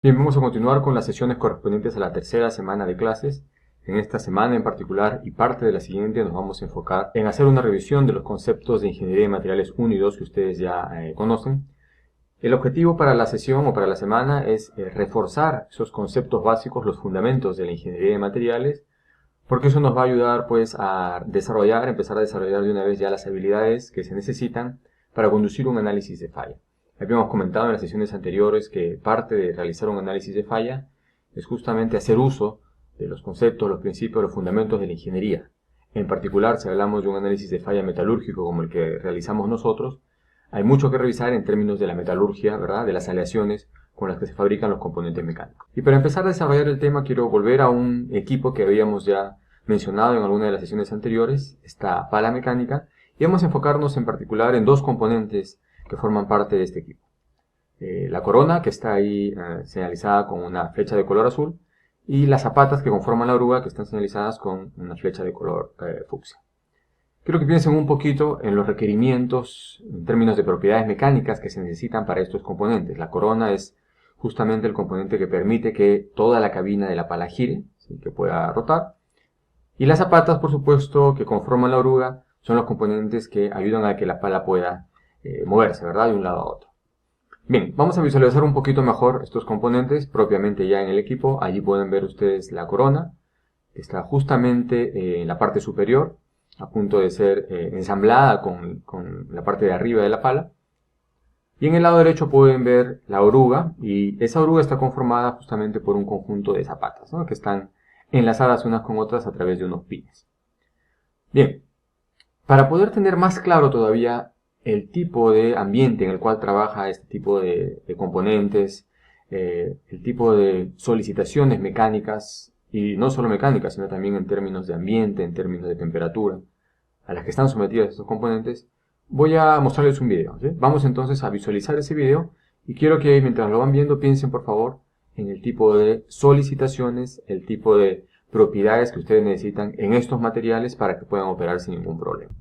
Bien, vamos a continuar con las sesiones correspondientes a la tercera semana de clases. En esta semana en particular y parte de la siguiente nos vamos a enfocar en hacer una revisión de los conceptos de Ingeniería de Materiales 1 y 2 que ustedes ya conocen. El objetivo para la sesión o para la semana es reforzar esos conceptos básicos, los fundamentos de la Ingeniería de Materiales, porque eso nos va a ayudar pues a empezar a desarrollar de una vez ya las habilidades que se necesitan para conducir un análisis de falla. Habíamos comentado en las sesiones anteriores que parte de realizar un análisis de falla es justamente hacer uso de los conceptos, los principios, los fundamentos de la ingeniería. En particular, si hablamos de un análisis de falla metalúrgico como el que realizamos nosotros, hay mucho que revisar en términos de la metalurgia, ¿verdad? De las aleaciones con las que se fabrican los componentes mecánicos. Y para empezar a desarrollar el tema, quiero volver a un equipo que habíamos ya mencionado en alguna de las sesiones anteriores, esta pala mecánica, y vamos a enfocarnos en particular en dos componentes que forman parte de este equipo. La corona, que está ahí señalizada con una flecha de color azul, y las zapatas que conforman la oruga, que están señalizadas con una flecha de color fucsia. Quiero que piensen un poquito en los requerimientos en términos de propiedades mecánicas que se necesitan para estos componentes. La corona es justamente el componente que permite que toda la cabina de la pala gire, ¿sí? Que pueda rotar. Y las zapatas, por supuesto, que conforman la oruga, son los componentes que ayudan a que la pala pueda moverse, ¿verdad? De un lado a otro. Bien, vamos a visualizar un poquito mejor estos componentes propiamente ya en el equipo. Allí pueden ver ustedes la corona, que está justamente en la parte superior, a punto de ser ensamblada con la parte de arriba de la pala. Y en el lado derecho pueden ver la oruga, y esa oruga está conformada justamente por un conjunto de zapatas, ¿no? Que están enlazadas unas con otras a través de unos pines. Bien, para poder tener más claro todavía el tipo de ambiente en el cual trabaja este tipo de componentes, el tipo de solicitaciones mecánicas, y no solo mecánicas, sino también en términos de ambiente, en términos de temperatura, a las que están sometidos estos componentes, voy a mostrarles un video, ¿sí? Vamos entonces a visualizar ese video, y quiero que mientras lo van viendo piensen por favor en el tipo de solicitaciones, el tipo de propiedades que ustedes necesitan en estos materiales para que puedan operar sin ningún problema.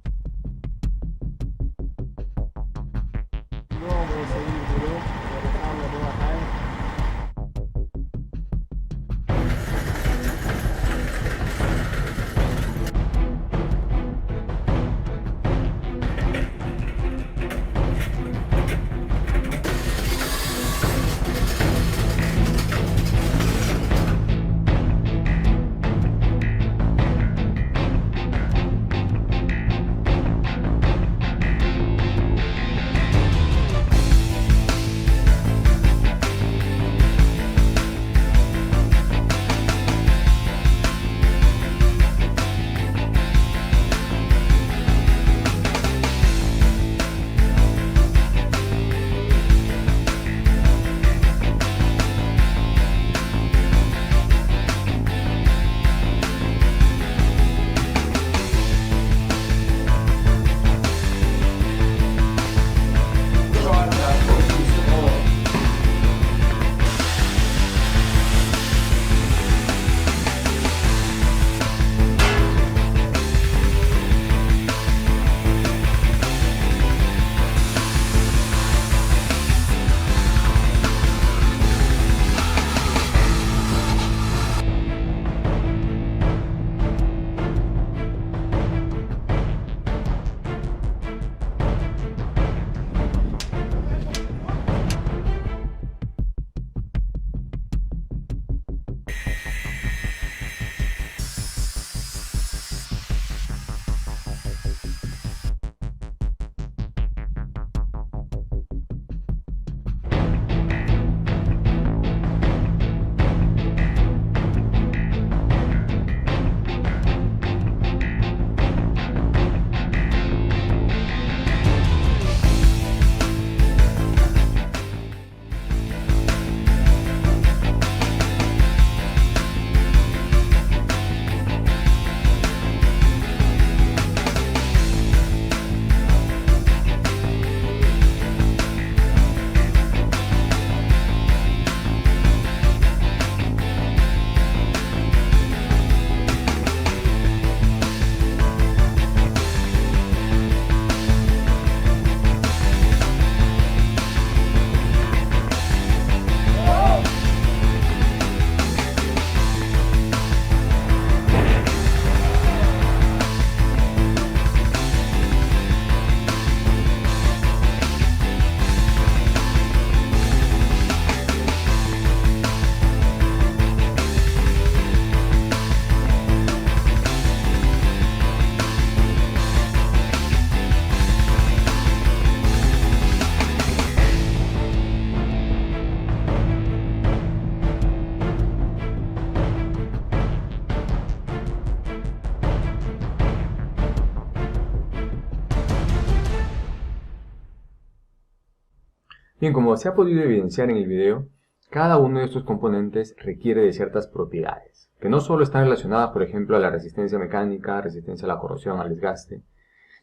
Bien, como se ha podido evidenciar en el video, cada uno de estos componentes requiere de ciertas propiedades, que no solo están relacionadas, por ejemplo, a la resistencia mecánica, resistencia a la corrosión, al desgaste,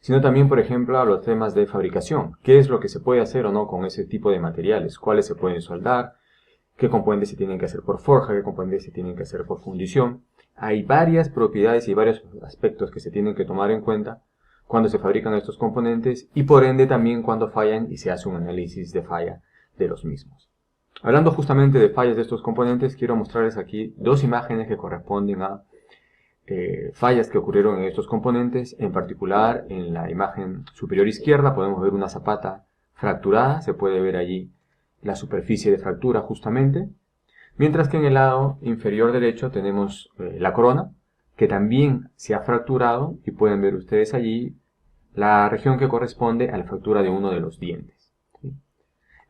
sino también, por ejemplo, a los temas de fabricación. ¿Qué es lo que se puede hacer o no con ese tipo de materiales? ¿Cuáles se pueden soldar? ¿Qué componentes se tienen que hacer por forja? ¿Qué componentes se tienen que hacer por fundición? Hay varias propiedades y varios aspectos que se tienen que tomar en cuenta cuando se fabrican estos componentes y por ende también cuando fallan y se hace un análisis de falla de los mismos. Hablando justamente de fallas de estos componentes, quiero mostrarles aquí dos imágenes que corresponden a fallas que ocurrieron en estos componentes. En particular, en la imagen superior izquierda podemos ver una zapata fracturada, se puede ver allí la superficie de fractura justamente, mientras que en el lado inferior derecho tenemos la corona, que también se ha fracturado, y pueden ver ustedes allí la región que corresponde a la fractura de uno de los dientes. ¿Sí?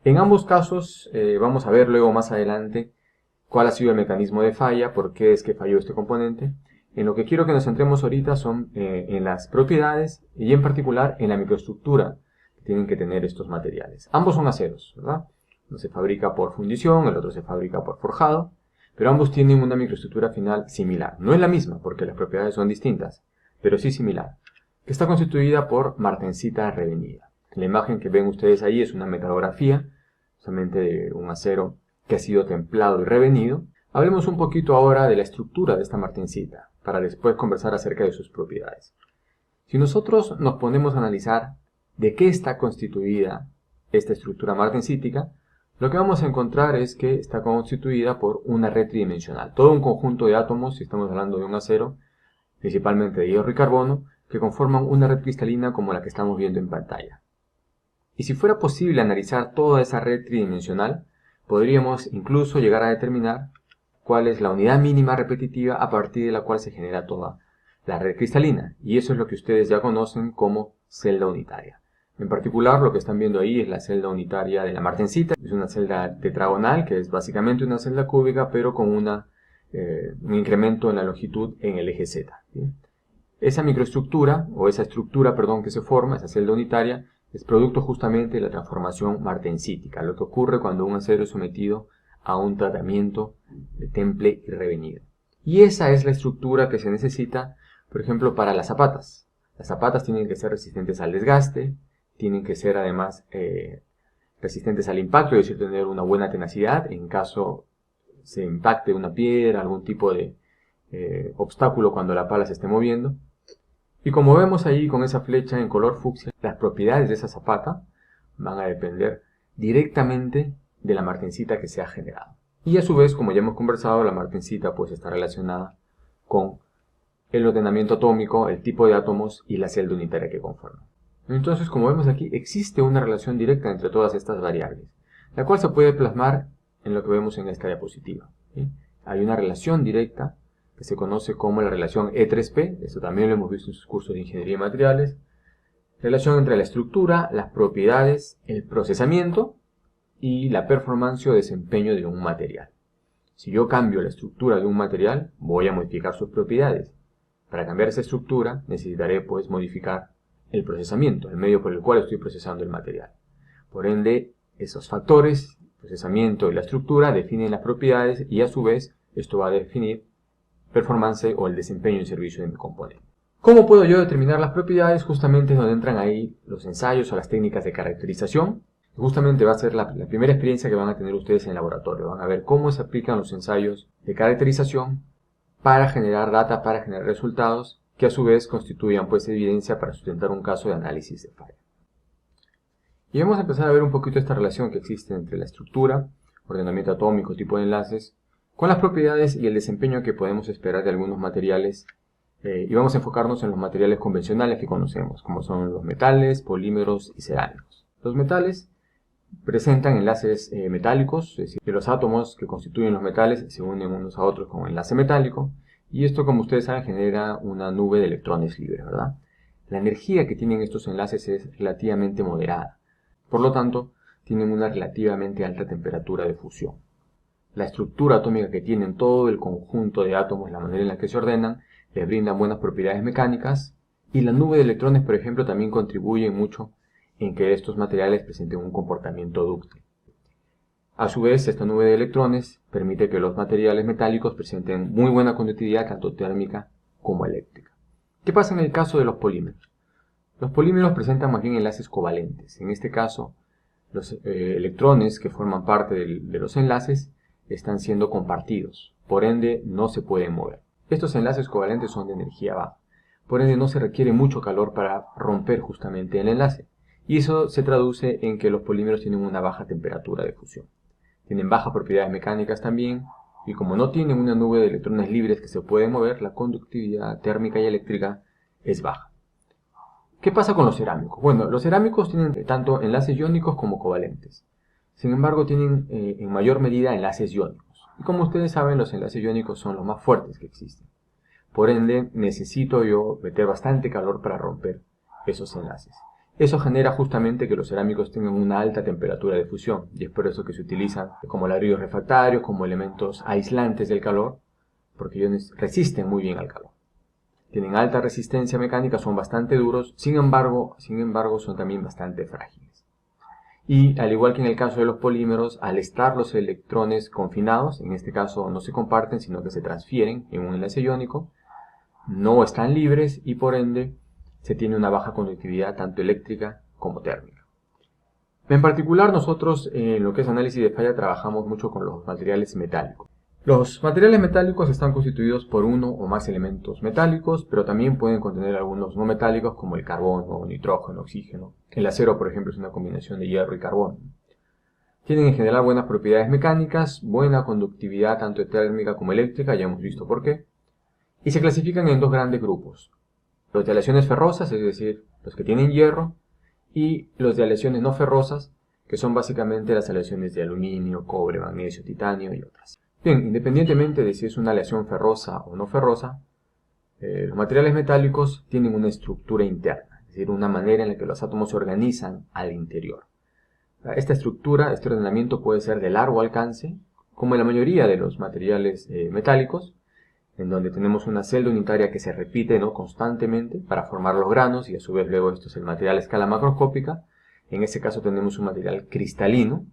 En ambos casos vamos a ver luego más adelante cuál ha sido el mecanismo de falla, por qué es que falló este componente. En lo que quiero que nos centremos ahorita son en las propiedades y en particular en la microestructura que tienen que tener estos materiales. Ambos son aceros, ¿verdad? Uno se fabrica por fundición, el otro se fabrica por forjado, pero ambos tienen una microestructura final similar. No es la misma porque las propiedades son distintas, pero sí similar, que está constituida por martensita revenida. La imagen que ven ustedes ahí es una metalografía, justamente de un acero que ha sido templado y revenido. Hablemos un poquito ahora de la estructura de esta martensita, para después conversar acerca de sus propiedades. Si nosotros nos ponemos a analizar de qué está constituida esta estructura martensítica, lo que vamos a encontrar es que está constituida por una red tridimensional, todo un conjunto de átomos, si estamos hablando de un acero, principalmente de hierro y carbono, que conforman una red cristalina como la que estamos viendo en pantalla. Y si fuera posible analizar toda esa red tridimensional, podríamos incluso llegar a determinar cuál es la unidad mínima repetitiva a partir de la cual se genera toda la red cristalina. Y eso es lo que ustedes ya conocen como celda unitaria. En particular, lo que están viendo ahí es la celda unitaria de la martensita. Es una celda tetragonal, que es básicamente una celda cúbica, pero con un incremento en la longitud en el eje Z. ¿Sí? Esa microestructura, o esa estructura, perdón, que se forma, esa celda unitaria, es producto justamente de la transformación martensítica, lo que ocurre cuando un acero es sometido a un tratamiento de temple y revenido. Y esa es la estructura que se necesita, por ejemplo, para las zapatas. Las zapatas tienen que ser resistentes al desgaste, tienen que ser además resistentes al impacto, es decir, tener una buena tenacidad en caso se impacte una piedra, algún tipo de obstáculo cuando la pala se esté moviendo. Y como vemos ahí con esa flecha en color fucsia, las propiedades de esa zapata van a depender directamente de la martensita que se ha generado. Y a su vez, como ya hemos conversado, la martensita pues está relacionada con el ordenamiento atómico, el tipo de átomos y la celda unitaria que conforman. Entonces, como vemos aquí, existe una relación directa entre todas estas variables, la cual se puede plasmar en lo que vemos en esta diapositiva. ¿Sí? Hay una relación directa que se conoce como la relación E3P, esto también lo hemos visto en sus cursos de ingeniería de materiales, relación entre la estructura, las propiedades, el procesamiento y la performance o desempeño de un material. Si yo cambio la estructura de un material, voy a modificar sus propiedades. Para cambiar esa estructura, necesitaré pues modificar el procesamiento, el medio por el cual estoy procesando el material. Por ende, esos factores, el procesamiento y la estructura, definen las propiedades y a su vez esto va a definir performance o el desempeño en servicio de mi componente. ¿Cómo puedo yo determinar las propiedades? Justamente es donde entran ahí los ensayos o las técnicas de caracterización. Justamente va a ser la primera experiencia que van a tener ustedes en el laboratorio. Van a ver cómo se aplican los ensayos de caracterización para generar data, para generar resultados, que a su vez constituyan pues evidencia para sustentar un caso de análisis de falla. Y vamos a empezar a ver un poquito esta relación que existe entre la estructura, ordenamiento atómico, tipo de enlaces, con las propiedades y el desempeño que podemos esperar de algunos materiales, y vamos a enfocarnos en los materiales convencionales que conocemos, como son los metales, polímeros y cerámicos. Los metales presentan enlaces metálicos, es decir, que los átomos que constituyen los metales se unen unos a otros con enlace metálico, y esto, como ustedes saben, genera una nube de electrones libres, ¿verdad? La energía que tienen estos enlaces es relativamente moderada, por lo tanto, tienen una relativamente alta temperatura de fusión. La estructura atómica que tienen todo el conjunto de átomos, la manera en la que se ordenan, les brindan buenas propiedades mecánicas, y la nube de electrones, por ejemplo, también contribuye mucho en que estos materiales presenten un comportamiento dúctil. A su vez, esta nube de electrones permite que los materiales metálicos presenten muy buena conductividad tanto térmica como eléctrica. ¿Qué pasa en el caso de los polímeros? Los polímeros presentan más bien enlaces covalentes. En este caso, los electrones que forman parte de los enlaces están siendo compartidos, por ende no se pueden mover. Estos enlaces covalentes son de energía baja, por ende no se requiere mucho calor para romper justamente el enlace, y eso se traduce en que los polímeros tienen una baja temperatura de fusión. Tienen bajas propiedades mecánicas también, y como no tienen una nube de electrones libres que se pueden mover, la conductividad térmica y eléctrica es baja. ¿Qué pasa con los cerámicos? Bueno, los cerámicos tienen tanto enlaces iónicos como covalentes. Sin embargo, tienen en mayor medida enlaces iónicos. Y como ustedes saben, los enlaces iónicos son los más fuertes que existen. Por ende, necesito yo meter bastante calor para romper esos enlaces. Eso genera justamente que los cerámicos tengan una alta temperatura de fusión. Y es por eso que se utilizan como ladrillos refractarios, como elementos aislantes del calor, porque ellos resisten muy bien al calor. Tienen alta resistencia mecánica, son bastante duros, sin embargo son también bastante frágiles. Y al igual que en el caso de los polímeros, al estar los electrones confinados, en este caso no se comparten, sino que se transfieren en un enlace iónico, no están libres y por ende se tiene una baja conductividad tanto eléctrica como térmica. En particular nosotros en lo que es análisis de falla trabajamos mucho con los materiales metálicos. Los materiales metálicos están constituidos por uno o más elementos metálicos, pero también pueden contener algunos no metálicos como el carbono, nitrógeno, oxígeno. El acero, por ejemplo, es una combinación de hierro y carbono. Tienen en general buenas propiedades mecánicas, buena conductividad tanto térmica como eléctrica, ya hemos visto por qué, y se clasifican en dos grandes grupos. Los de aleaciones ferrosas, es decir, los que tienen hierro, y los de aleaciones no ferrosas, que son básicamente las aleaciones de aluminio, cobre, magnesio, titanio y otras. Bien, independientemente de si es una aleación ferrosa o no ferrosa, los materiales metálicos tienen una estructura interna, es decir, una manera en la que los átomos se organizan al interior. Esta estructura, este ordenamiento puede ser de largo alcance, como en la mayoría de los materiales metálicos, en donde tenemos una celda unitaria que se repite constantemente para formar los granos y a su vez luego esto es el material a escala macroscópica. En ese caso tenemos un material cristalino.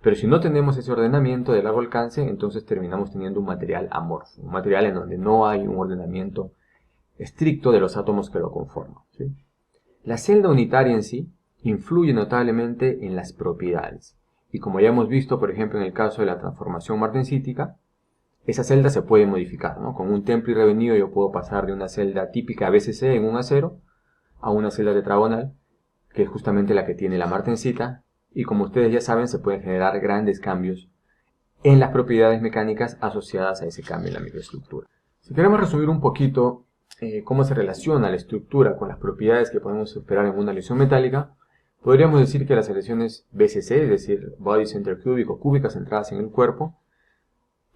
Pero si no tenemos ese ordenamiento de largo alcance, entonces terminamos teniendo un material amorfo, un material en donde no hay un ordenamiento estricto de los átomos que lo conforman, ¿sí? La celda unitaria en sí influye notablemente en las propiedades. Y como ya hemos visto, por ejemplo, en el caso de la transformación martensítica, esa celda se puede modificar, ¿no? Con un temple y revenido yo puedo pasar de una celda típica BCC en un acero a una celda tetragonal, que es justamente la que tiene la martensita. Y como ustedes ya saben, se pueden generar grandes cambios en las propiedades mecánicas asociadas a ese cambio en la microestructura. Si queremos resumir un poquito cómo se relaciona la estructura con las propiedades que podemos esperar en una aleación metálica, podríamos decir que las aleaciones BCC, es decir, Body Center Cubic o cúbicas centradas en el cuerpo,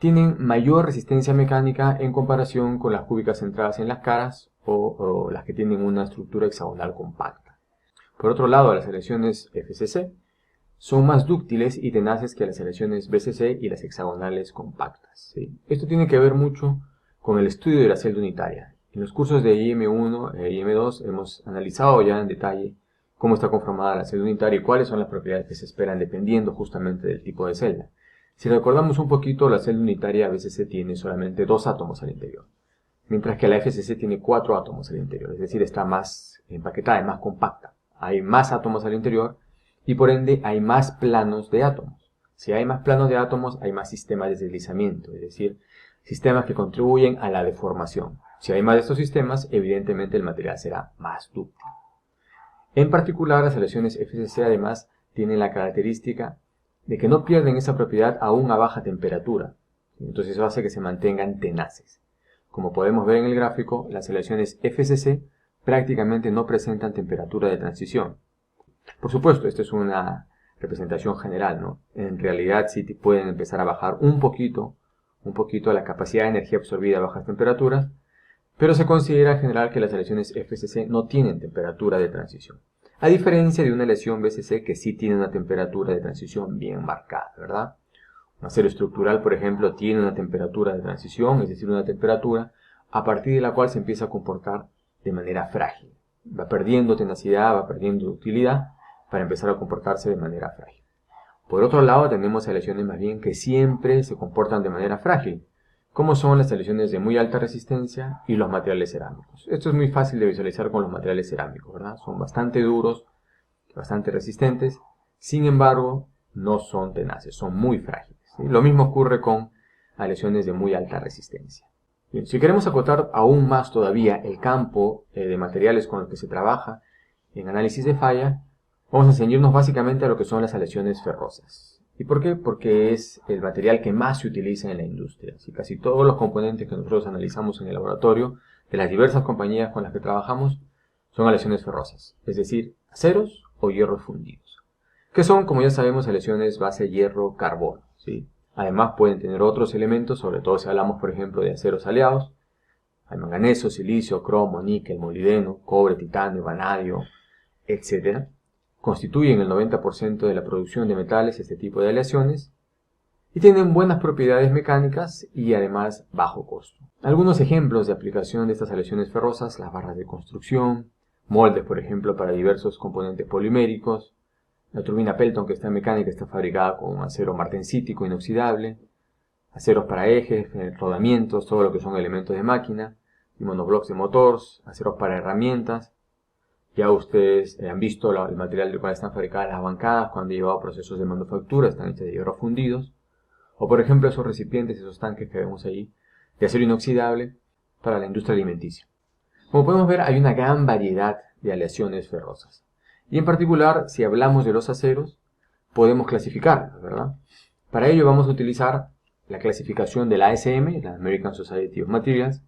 tienen mayor resistencia mecánica en comparación con las cúbicas centradas en las caras o las que tienen una estructura hexagonal compacta. Por otro lado, las aleaciones FCC son más dúctiles y tenaces que las aleaciones BCC y las hexagonales compactas, ¿sí? Esto tiene que ver mucho con el estudio de la celda unitaria. En los cursos de IM1 e IM2 hemos analizado ya en detalle cómo está conformada la celda unitaria y cuáles son las propiedades que se esperan dependiendo justamente del tipo de celda. Si recordamos un poquito, la celda unitaria BCC tiene solamente 2 átomos al interior, mientras que la FCC tiene 4 átomos al interior, es decir, está más empaquetada, es más compacta. Hay más átomos al interior y por ende hay más planos de átomos. Si hay más planos de átomos, hay más sistemas de deslizamiento, es decir, sistemas que contribuyen a la deformación. Si hay más de estos sistemas, evidentemente el material será más dúctil. En particular, las aleaciones FCC además tienen la característica de que no pierden esa propiedad aún a baja temperatura. Entonces eso hace que se mantengan tenaces. Como podemos ver en el gráfico, las aleaciones FCC prácticamente no presentan temperatura de transición. Por supuesto, esto es una representación general, ¿no? En realidad sí pueden empezar a bajar un poquito la capacidad de energía absorbida a bajas temperaturas, pero se considera en general que las aleaciones FCC no tienen temperatura de transición. A diferencia de una aleación BCC que sí tiene una temperatura de transición bien marcada, ¿verdad? Un acero estructural, por ejemplo, tiene una temperatura de transición, es decir, una temperatura a partir de la cual se empieza a comportar de manera frágil. Va perdiendo tenacidad, va perdiendo utilidad para empezar a comportarse de manera frágil. Por otro lado, tenemos aleaciones más bien que siempre se comportan de manera frágil, como son las aleaciones de muy alta resistencia y los materiales cerámicos. Esto es muy fácil de visualizar con los materiales cerámicos, ¿verdad? Son bastante duros, bastante resistentes, sin embargo, no son tenaces, son muy frágiles, ¿sí? Lo mismo ocurre con aleaciones de muy alta resistencia. Bien, si queremos acotar aún más todavía el campo de materiales con los que se trabaja en análisis de falla, vamos a ceñirnos básicamente a lo que son las aleaciones ferrosas. ¿Y por qué? Porque es el material que más se utiliza en la industria. Así, casi todos los componentes que nosotros analizamos en el laboratorio de las diversas compañías con las que trabajamos son aleaciones ferrosas, es decir, aceros o hierros fundidos, que son, como ya sabemos, aleaciones base hierro-carbono, ¿sí? Además pueden tener otros elementos, sobre todo si hablamos por ejemplo de aceros aleados. Hay manganeso, silicio, cromo, níquel, molibdeno, cobre, titanio, vanadio, etc. Constituyen el 90% de la producción de metales este tipo de aleaciones y tienen buenas propiedades mecánicas y además bajo costo. Algunos ejemplos de aplicación de estas aleaciones ferrosas: las barras de construcción, moldes por ejemplo para diversos componentes poliméricos. La turbina Pelton, que está en mecánica, está fabricada con acero martensítico inoxidable, aceros para ejes, rodamientos, todo lo que son elementos de máquina, y monoblocks de motores, aceros para herramientas. Ya ustedes han visto el material del cual están fabricadas las bancadas cuando he llevado procesos de manufactura, están hechos de hierro fundidos. O por ejemplo esos recipientes, esos tanques que vemos ahí, de acero inoxidable para la industria alimenticia. Como podemos ver, hay una gran variedad de aleaciones ferrosas. Y en particular, si hablamos de los aceros, podemos clasificarlos, ¿verdad? Para ello vamos a utilizar la clasificación de la ASM, la American Society of Materials,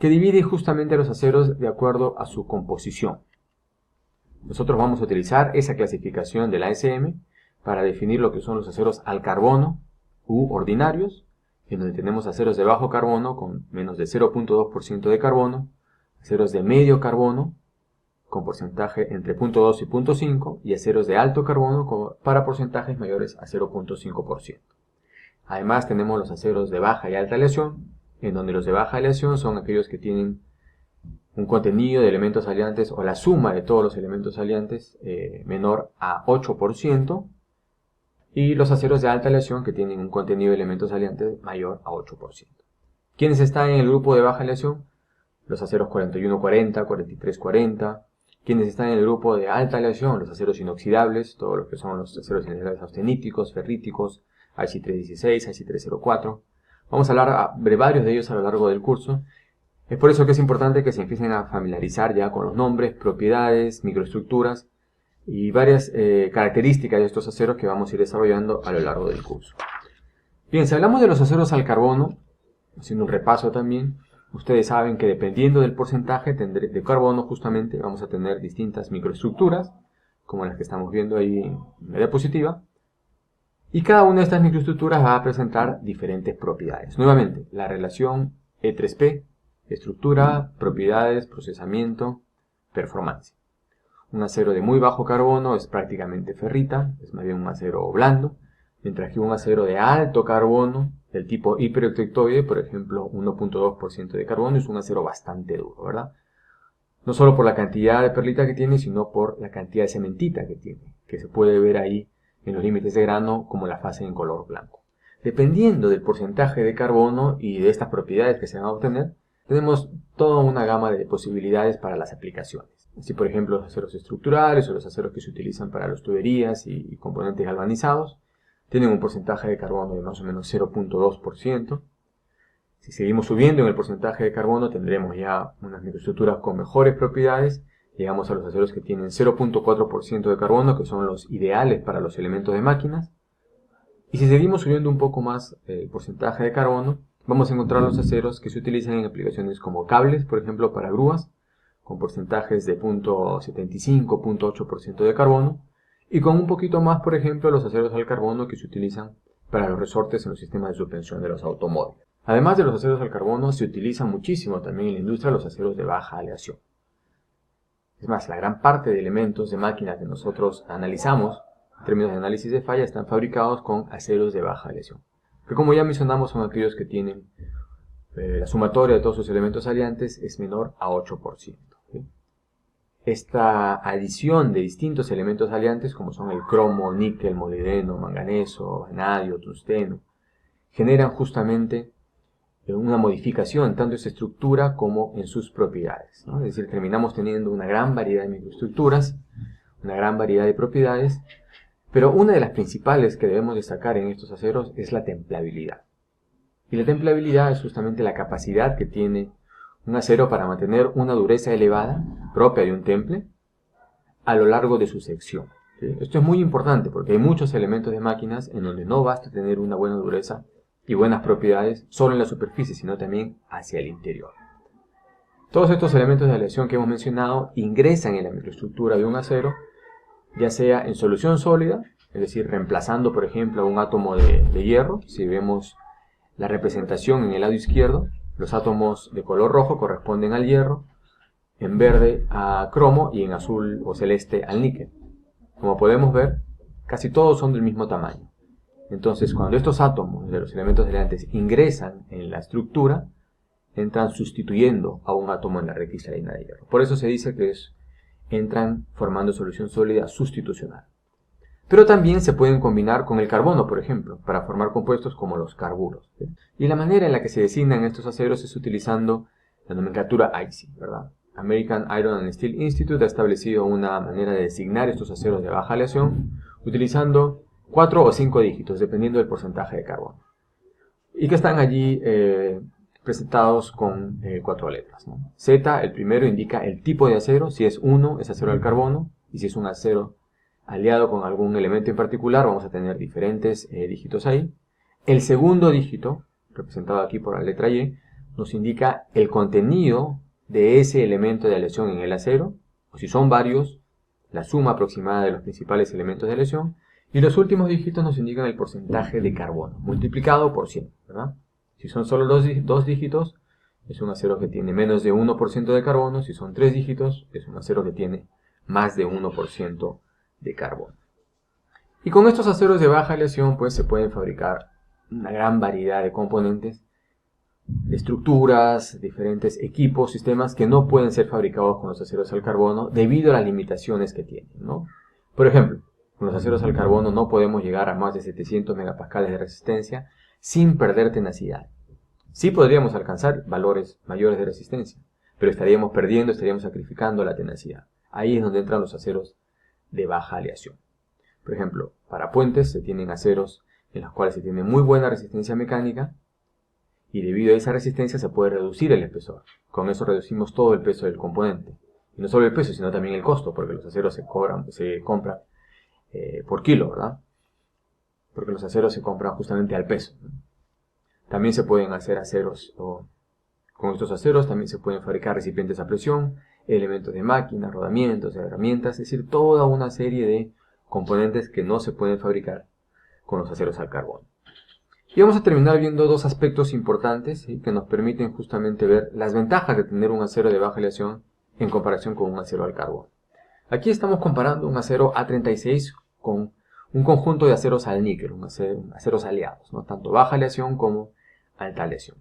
que divide justamente los aceros de acuerdo a su composición. Nosotros vamos a utilizar esa clasificación de la ASM para definir lo que son los aceros al carbono u ordinarios, en donde tenemos aceros de bajo carbono con menos de 0.2% de carbono, aceros de medio carbono con porcentaje entre 0.2 y 0.5 y aceros de alto carbono para porcentajes mayores a 0.5%. Además tenemos los aceros de baja y alta aleación, en donde los de baja aleación son aquellos que tienen un contenido de elementos aliantes o la suma de todos los elementos aliantes menor a 8%, y los aceros de alta aleación que tienen un contenido de elementos aliantes mayor a 8%. ¿Quiénes están en el grupo de baja aleación? Los aceros 4140, 4340. ¿Quiénes están en el grupo de alta aleación? Los aceros inoxidables, todos los que son los aceros inoxidables austeníticos, ferríticos, Ag316, Ag304. Vamos a hablar de varios de ellos a lo largo del curso. Es por eso que es importante que se empiecen a familiarizar ya con los nombres, propiedades, microestructuras y varias características de estos aceros que vamos a ir desarrollando a lo largo del curso. Bien, si hablamos de los aceros al carbono, haciendo un repaso también, ustedes saben que dependiendo del porcentaje de carbono justamente vamos a tener distintas microestructuras, como las que estamos viendo ahí en la diapositiva, y cada una de estas microestructuras va a presentar diferentes propiedades. Nuevamente, la relación E3P, estructura, propiedades, procesamiento, performance. Un acero de muy bajo carbono es prácticamente ferrita, es más bien un acero blando, mientras que un acero de alto carbono, del tipo hiperoctetoide, por ejemplo 1.2% de carbono, es un acero bastante duro, ¿verdad? No solo por la cantidad de perlita que tiene, sino por la cantidad de cementita que tiene, que se puede ver ahí en los límites de grano como la fase en color blanco. Dependiendo del porcentaje de carbono y de estas propiedades que se van a obtener, tenemos toda una gama de posibilidades para las aplicaciones. Así, por ejemplo, los aceros estructurales o los aceros que se utilizan para las tuberías y componentes galvanizados tienen un porcentaje de carbono de más o menos 0.2%. Si seguimos subiendo en el porcentaje de carbono, tendremos ya unas microestructuras con mejores propiedades. Llegamos a los aceros que tienen 0.4% de carbono, que son los ideales para los elementos de máquinas. Y si seguimos subiendo un poco más el porcentaje de carbono, vamos a encontrar los aceros que se utilizan en aplicaciones como cables, por ejemplo, para grúas, con porcentajes de 0.75, 0.8% de carbono, y con un poquito más, por ejemplo, los aceros al carbono que se utilizan para los resortes en los sistemas de suspensión de los automóviles. Además de los aceros al carbono, se utilizan muchísimo también en la industria los aceros de baja aleación. Es más, la gran parte de elementos de máquina que nosotros analizamos, en términos de análisis de falla, están fabricados con aceros de baja aleación, que como ya mencionamos son aquellos que tienen la sumatoria de todos sus elementos aliantes es menor a 8%. ¿Sí? esta adición de distintos elementos aliantes, como son el cromo, níquel, molibdeno, manganeso, vanadio, tungsteno, generan justamente una modificación tanto en su estructura como en sus propiedades, ¿no? Es decir, terminamos teniendo una gran variedad de microestructuras, una gran variedad de propiedades, pero una de las principales que debemos destacar en estos aceros es la templabilidad. Y la templabilidad es justamente la capacidad que tiene un acero para mantener una dureza elevada, propia de un temple, a lo largo de su sección, ¿sí? Esto es muy importante porque hay muchos elementos de máquinas en donde no basta tener una buena dureza y buenas propiedades solo en la superficie, sino también hacia el interior. Todos estos elementos de aleación que hemos mencionado ingresan en la microestructura de un acero, ya sea en solución sólida, es decir, reemplazando por ejemplo un átomo de hierro. Si vemos la representación en el lado izquierdo, los átomos de color rojo corresponden al hierro, en verde a cromo y en azul o celeste al níquel. Como podemos ver, casi todos son del mismo tamaño. Entonces, cuando estos átomos de los elementos aliantes ingresan en la estructura, entran sustituyendo a un átomo en la red cristalina de hierro. Por eso se dice que entran formando solución sólida sustitucional. Pero también se pueden combinar con el carbono, por ejemplo, para formar compuestos como los carburos, ¿sí? Y la manera en la que se designan estos aceros es utilizando la nomenclatura AISI, ¿verdad? American Iron and Steel Institute ha establecido una manera de designar estos aceros de baja aleación utilizando 4 o 5 dígitos, dependiendo del porcentaje de carbono. Y que están allí presentados con 4 letras, ¿no? Z, el primero, indica el tipo de acero. Si es 1, es acero al carbono. Y si es un acero aliado con algún elemento en particular, vamos a tener diferentes dígitos ahí. El segundo dígito, representado aquí por la letra Y, nos indica el contenido de ese elemento de aleación en el acero, o si son varios, la suma aproximada de los principales elementos de aleación. Y los últimos dígitos nos indican el porcentaje de carbono, multiplicado por 100, ¿verdad? Si son solo dos dígitos, es un acero que tiene menos de 1% de carbono. Si son 3 dígitos, es un acero que tiene más de 1% de carbono. Y con estos aceros de baja aleación, pues se pueden fabricar una gran variedad de componentes, de estructuras, diferentes equipos, sistemas que no pueden ser fabricados con los aceros al carbono debido a las limitaciones que tienen, ¿no? Por ejemplo, con los aceros al carbono no podemos llegar a más de 700 megapascales de resistencia sin perder tenacidad. Sí podríamos alcanzar valores mayores de resistencia, pero estaríamos perdiendo, estaríamos sacrificando la tenacidad. Ahí es donde entran los aceros de baja aleación. Por ejemplo, para puentes se tienen aceros en los cuales se tiene muy buena resistencia mecánica y debido a esa resistencia se puede reducir el espesor. Con eso reducimos todo el peso del componente. Y no solo el peso, sino también el costo, porque los aceros se compran por kilo, ¿verdad? Porque los aceros se compran justamente al peso. También se pueden hacer aceros, con estos aceros también se pueden fabricar recipientes a presión, elementos de máquina, rodamientos, herramientas, es decir, toda una serie de componentes que no se pueden fabricar con los aceros al carbono. Y vamos a terminar viendo dos aspectos importantes, ¿sí?, que nos permiten justamente ver las ventajas de tener un acero de baja aleación en comparación con un acero al carbono. Aquí estamos comparando un acero A36 con un conjunto de aceros al níquel, aceros aliados, ¿no?, tanto baja aleación como alta aleación.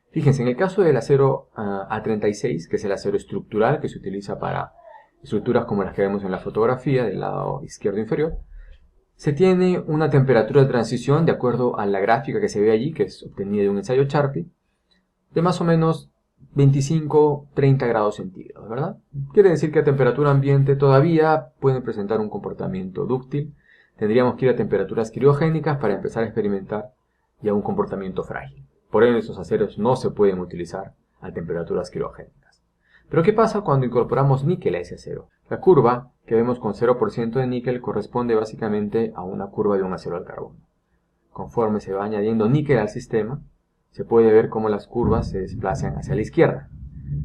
Fíjense, en el caso del acero A36, que es el acero estructural que se utiliza para estructuras como las que vemos en la fotografía del lado izquierdo inferior, se tiene una temperatura de transición, de acuerdo a la gráfica que se ve allí, que es obtenida de un ensayo Charpy, de más o menos 25-30 grados centígrados, ¿verdad? Quiere decir que a temperatura ambiente todavía pueden presentar un comportamiento dúctil. Tendríamos que ir a temperaturas criogénicas para empezar a experimentar ya un comportamiento frágil. Por ende, estos aceros no se pueden utilizar a temperaturas criogénicas. Pero ¿qué pasa cuando incorporamos níquel a ese acero? La curva que vemos con 0% de níquel corresponde básicamente a una curva de un acero al carbono. Conforme se va añadiendo níquel al sistema, se puede ver cómo las curvas se desplazan hacia la izquierda.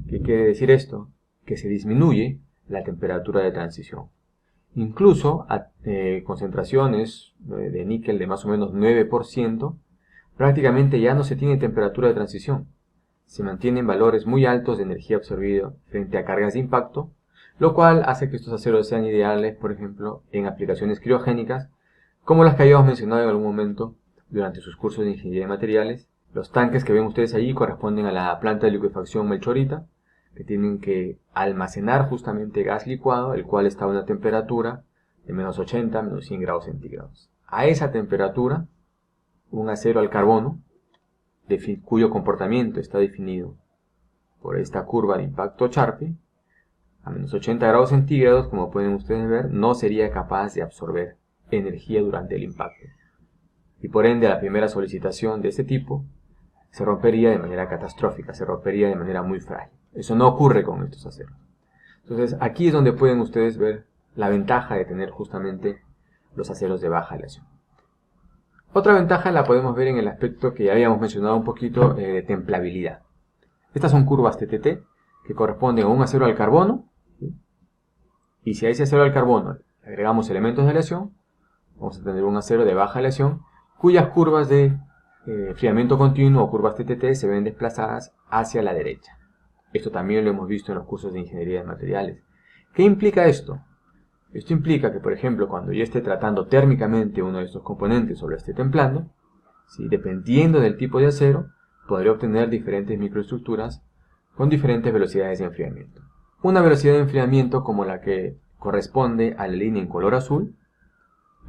¿Qué quiere decir esto? Que se disminuye la temperatura de transición. Incluso a concentraciones de níquel de más o menos 9%, prácticamente ya no se tiene temperatura de transición. Se mantienen valores muy altos de energía absorbida frente a cargas de impacto, lo cual hace que estos aceros sean ideales, por ejemplo, en aplicaciones criogénicas, como las que habíamos mencionado en algún momento durante sus cursos de ingeniería de materiales. Los tanques que ven ustedes allí corresponden a la planta de licuefacción Melchorita, que tienen que almacenar justamente gas licuado, el cual está a una temperatura de menos 80, menos 100 grados centígrados. A esa temperatura, un acero al carbono, cuyo comportamiento está definido por esta curva de impacto Charpy, a menos 80 grados centígrados, como pueden ustedes ver, no sería capaz de absorber energía durante el impacto. Y por ende, la primera solicitación de este tipo se rompería de manera catastrófica, se rompería de manera muy frágil. Eso no ocurre con estos aceros. Entonces, aquí es donde pueden ustedes ver la ventaja de tener justamente los aceros de baja aleación. Otra ventaja la podemos ver en el aspecto que ya habíamos mencionado un poquito de templabilidad. Estas son curvas TTT que corresponden a un acero al carbono, ¿sí? Y si a ese acero al carbono le agregamos elementos de aleación, vamos a tener un acero de baja aleación cuyas curvas de enfriamiento continuo o curvas TTT se ven desplazadas hacia la derecha. Esto también lo hemos visto en los cursos de ingeniería de materiales. ¿Qué implica esto? Esto implica que, por ejemplo, cuando yo esté tratando térmicamente uno de estos componentes o lo esté templando, ¿sí? Dependiendo del tipo de acero, podré obtener diferentes microestructuras con diferentes velocidades de enfriamiento. Una velocidad de enfriamiento como la que corresponde a la línea en color azul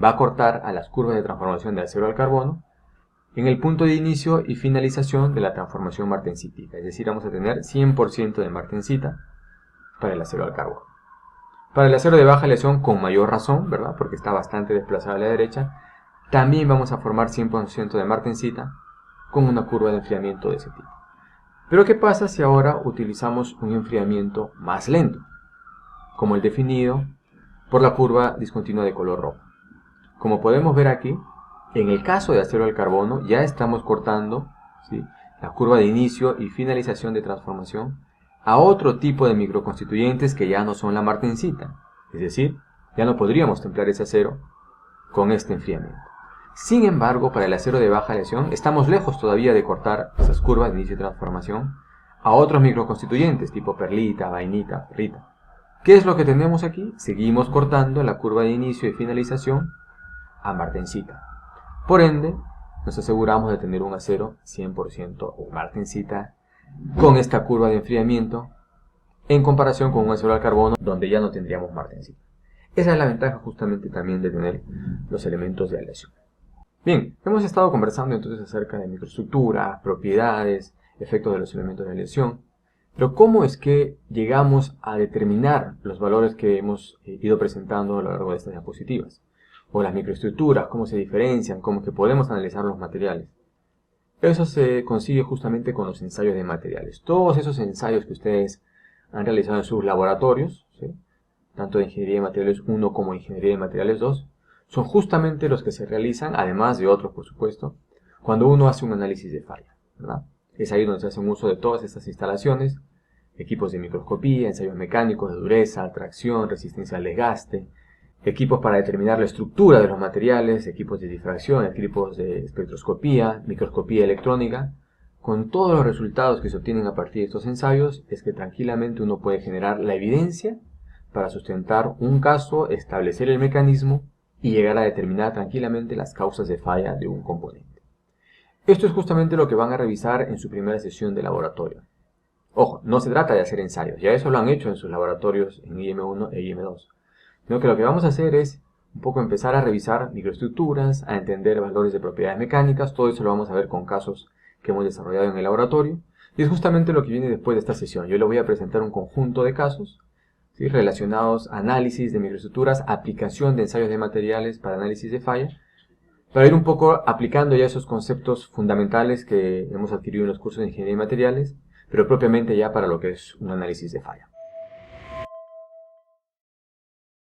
va a cortar a las curvas de transformación de acero al carbono en el punto de inicio y finalización de la transformación martensítica. Es decir, vamos a tener 100% de martensita para el acero al carbono. Para el acero de baja aleación, con mayor razón, ¿verdad? Porque está bastante desplazado a la derecha, también vamos a formar 100% de martensita con una curva de enfriamiento de ese tipo. Pero ¿qué pasa si ahora utilizamos un enfriamiento más lento? Como el definido por la curva discontinua de color rojo. Como podemos ver aquí, en el caso de acero al carbono ya estamos cortando, ¿sí?, la curva de inicio y finalización de transformación a otro tipo de microconstituyentes que ya no son la martensita. Es decir, ya no podríamos templar ese acero con este enfriamiento. Sin embargo, para el acero de baja aleación estamos lejos todavía de cortar esas curvas de inicio y transformación a otros microconstituyentes tipo perlita, vainita, perrita. ¿Qué es lo que tenemos aquí? Seguimos cortando la curva de inicio y finalización a martensita. Por ende, nos aseguramos de tener un acero 100% martensita con esta curva de enfriamiento en comparación con un acero al carbono donde ya no tendríamos martensita. Esa es la ventaja justamente también de tener los elementos de aleación. Bien, hemos estado conversando entonces acerca de microestructuras, propiedades, efectos de los elementos de aleación, pero ¿cómo es que llegamos a determinar los valores que hemos ido presentando a lo largo de estas diapositivas? O las microestructuras, cómo se diferencian, cómo es que podemos analizar los materiales. Eso se consigue justamente con los ensayos de materiales. Todos esos ensayos que ustedes han realizado en sus laboratorios, ¿sí?, tanto de Ingeniería de Materiales 1 como de Ingeniería de Materiales 2, son justamente los que se realizan, además de otros por supuesto, cuando uno hace un análisis de falla, ¿verdad? Es ahí donde se hace un uso de todas estas instalaciones, equipos de microscopía, ensayos mecánicos de dureza, tracción, resistencia al desgaste, equipos para determinar la estructura de los materiales, equipos de difracción, equipos de espectroscopía, microscopía electrónica. Con todos los resultados que se obtienen a partir de estos ensayos, es que tranquilamente uno puede generar la evidencia para sustentar un caso, establecer el mecanismo y llegar a determinar tranquilamente las causas de falla de un componente. Esto es justamente lo que van a revisar en su primera sesión de laboratorio. Ojo, no se trata de hacer ensayos, ya eso lo han hecho en sus laboratorios en IM1 e IM2. Sino que lo que vamos a hacer es un poco empezar a revisar microestructuras, a entender valores de propiedades mecánicas. Todo eso lo vamos a ver con casos que hemos desarrollado en el laboratorio. Y es justamente lo que viene después de esta sesión. Yo le voy a presentar un conjunto de casos, ¿sí?, relacionados a análisis de microestructuras, aplicación de ensayos de materiales para análisis de falla, para ir un poco aplicando ya esos conceptos fundamentales que hemos adquirido en los cursos de Ingeniería de Materiales, pero propiamente ya para lo que es un análisis de falla.